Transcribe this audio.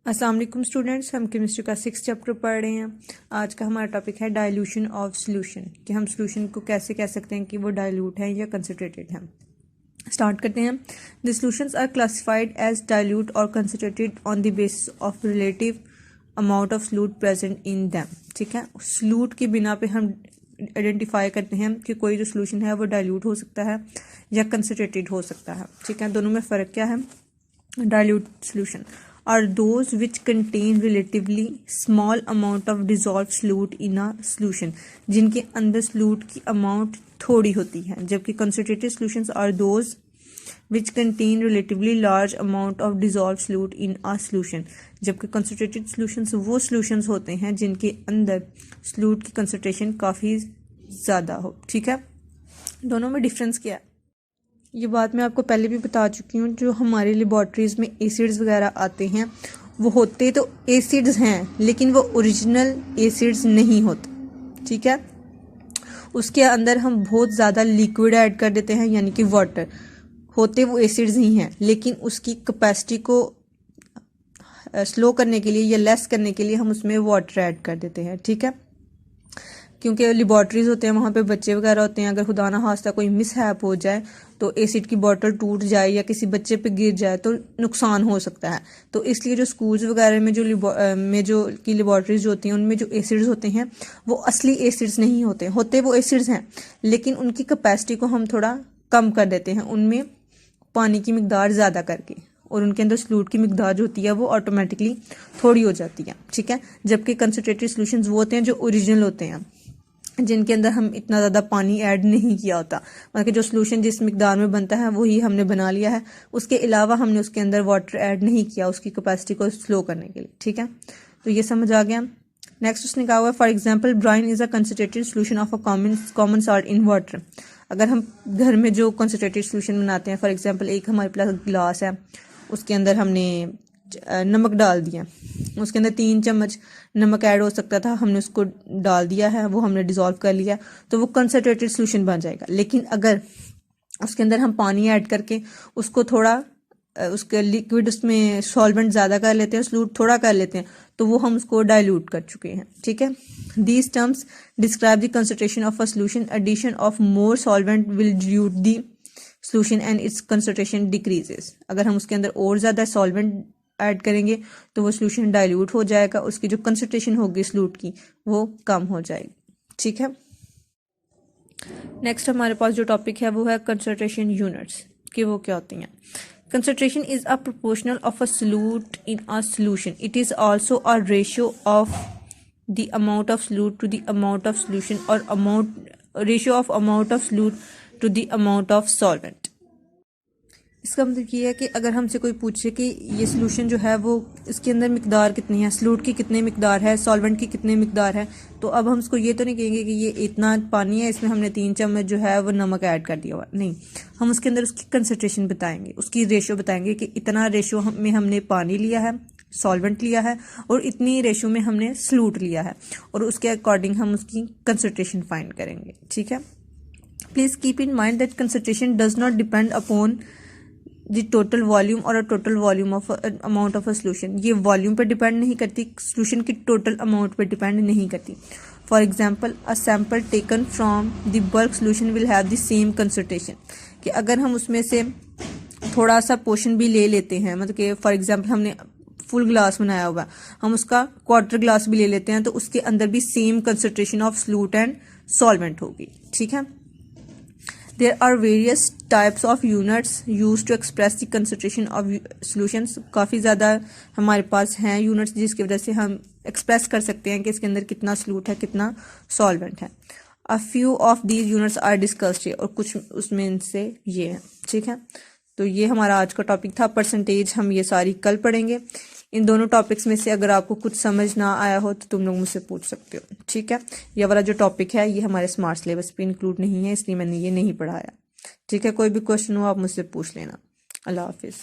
अस्सलाम वालेकुम स्टूडेंट्स, हम केमिस्ट्री का 6 चैप्टर पढ़ रहे हैं। आज का हमारा टॉपिक है डाइल्यूशन ऑफ सॉल्यूशन, कि हम सॉल्यूशन को कैसे कह सकते हैं कि वो डाइल्यूट है या कंसनट्रेटेड है। स्टार्ट करते हैं। The solutions are classified as dilute और concentrated on the basis of relative amount of solute present in them. ठीक है, सॉल्यूट की बिना पे हम आइडेंटिफाई करते हैं कि कोई जो सॉल्यूशन है वो डाइल्यूट हो सकता है या कंसनट्रेटेड हो सकता है। ठीक है, दोनों में फ़र्क क्या है? Dilute solution are those which contain relatively small amount of dissolved solute in a solution, जिनके अंदर solute की amount थोड़ी होती है, जबकि concentrated solutions are those which contain relatively large amount of dissolved solute in a solution, जबकि concentrated solutions वो solutions होते हैं जिनके अंदर solute की concentration काफ़ी ज़्यादा हो। ठीक है, दोनों में डिफरेंस क्या है ये बात मैं आपको पहले भी बता चुकी हूँ। जो हमारे लेबॉर्ट्रीज़ में एसिड्स वगैरह आते हैं वो होते तो एसिड्स हैं, लेकिन वो ओरिजिनल एसिड्स नहीं होते। ठीक है, उसके अंदर हम बहुत ज़्यादा लिक्विड ऐड कर देते हैं, यानी कि वाटर। होते वो एसिड्स ही हैं, लेकिन उसकी कैपेसिटी को स्लो करने के लिए या लेस करने के लिए हम उसमें वाटर ऐड कर देते हैं। ठीक है, क्योंकि लेबॉर्ट्रीज होते हैं, वहाँ पे बच्चे वगैरह होते हैं। अगर खुदा ना खास्ता कोई मिसहैप हो जाए तो एसिड की बोतल टूट जाए या किसी बच्चे पे गिर जाए तो नुकसान हो सकता है। तो इसलिए जो स्कूल्स वगैरह में जो लेबॉर्ट्रीज होती हैं उनमें जो एसिड्स होते हैं वो असली एसिड्स नहीं होते। होते वो एसिड्स हैं, लेकिन उनकी कैपेसिटी को हम थोड़ा कम कर देते हैं, उनमें पानी की मिकदार ज़्यादा करके, और उनके अंदर सॉल्यूट की मिकदार जो होती है वो ऑटोमेटिकली थोड़ी हो जाती है। ठीक है, जबकि कंसनट्रेटेड सॉल्यूशंस वो होते हैं जो ओरिजिनल होते हैं, जिनके अंदर हम इतना ज़्यादा पानी ऐड नहीं किया होता। मतलब कि जो सॉल्यूशन जिस मिकदार में बनता है वही हमने बना लिया है, उसके अलावा हमने उसके अंदर वाटर ऐड नहीं किया उसकी कैपेसिटी को स्लो करने के लिए। ठीक है, तो ये समझ आ गया। नेक्स्ट उसने कहा हुआ है, for example brine is a concentrated solution of a common salt in water. अगर हम घर में जो कंसनट्रेटेड सॉल्यूशन बनाते हैं, फॉर एग्जाम्पल एक हमारे पास गिलास है, उसके अंदर हमने नमक डाल दिया, उसके अंदर 3 चम्मच नमक ऐड हो सकता था, हमने उसको डाल दिया है, वो हमने डिज़ोल्व कर लिया, तो वो कंसनट्रेटेड सॉल्यूशन बन जाएगा। लेकिन अगर उसके अंदर हम पानी ऐड करके उसको थोड़ा उसके लिक्विड उसमें सॉल्वेंट ज़्यादा कर लेते हैं, सॉल्यूट थोड़ा कर लेते हैं, तो वो हम उसको डाइल्यूट कर चुके हैं। ठीक है, these terms describe the concentration of a solution. Addition of more solvent will dilute the solution and its concentration decreases. अगर हम उसके अंदर और ज़्यादा सॉल्वेंट ऐड करेंगे तो वो सॉल्यूशन डाइल्यूट हो जाएगा, उसकी जो कंसंट्रेशन होगी सॉल्यूट की वो कम हो जाएगी। ठीक है, नेक्स्ट हमारे पास जो टॉपिक है वो है कंसंट्रेशन यूनिट्स, कि वो क्या होती हैं। Concentration is a proportional of a solute in a solution. It is also a ratio of the amount of solute to the amount of solution, और ratio of amount of solute to the amount of solvent. इसका मतलब ये है कि अगर हमसे कोई पूछे कि ये सॉल्यूशन जो है वो इसके अंदर मिकदार कितनी है, सॉल्यूट की कितनी मिकदार है, सॉल्वेंट की कितनी मिकदार है, तो अब हम उसको ये तो नहीं कहेंगे कि ये इतना पानी है, इसमें हमने 3 चम्मच जो है वो नमक ऐड कर दिया हुआ। नहीं, हम उसके अंदर उसकी कंसंट्रेशन बताएंगे, उसकी रेशो बताएंगे कि इतना रेशो में हमने पानी लिया है, सॉल्वेंट लिया है, और इतनी रेशो में हमने सॉल्यूट लिया है, और उसके अकॉर्डिंग हम उसकी कंसंट्रेशन फाइंड करेंगे। ठीक है, please keep in mind that concentration does not depend upon the total volume और total volume of amount of a solution. ये वॉल्यूम पर डिपेंड नहीं करती, सोल्यूशन की टोटल अमाउंट पर डिपेंड नहीं करती। For example, a sample taken from the bulk solution will have the same concentration. कि अगर हम उसमें से थोड़ा सा पोर्शन भी ले लेते हैं, मतलब कि फॉर एग्जाम्पल हमने फुल ग्लास बनाया हुआ, हम उसका क्वार्टर ग्लास भी ले लेते हैं, तो उसके अंदर भी same concentration of solute and solvent होगी। ठीक है, There are various types of units used to express the concentration of solutions. काफ़ी ज़्यादा हमारे पास हैं यूनिट्स जिसकी वजह से हम एक्सप्रेस कर सकते हैं कि इसके अंदर कितना सॉल्यूट है, कितना सॉल्वेंट है। A few of these units are discussed here, और कुछ उसमें से ये हैं। ठीक है, तो ये हमारा आज का टॉपिक था। परसेंटेज हम ये सारी कल पढ़ेंगे। इन दोनों टॉपिक्स में से अगर आपको कुछ समझ ना आया हो तो तुम लोग मुझसे पूछ सकते हो। ठीक है, ये वाला जो टॉपिक है ये हमारे स्मार्ट सिलेबस पे इंक्लूड नहीं है, इसलिए मैंने ये नहीं पढ़ाया। ठीक है, कोई भी क्वेश्चन हो आप मुझसे पूछ लेना। अल्लाह हाफिज़।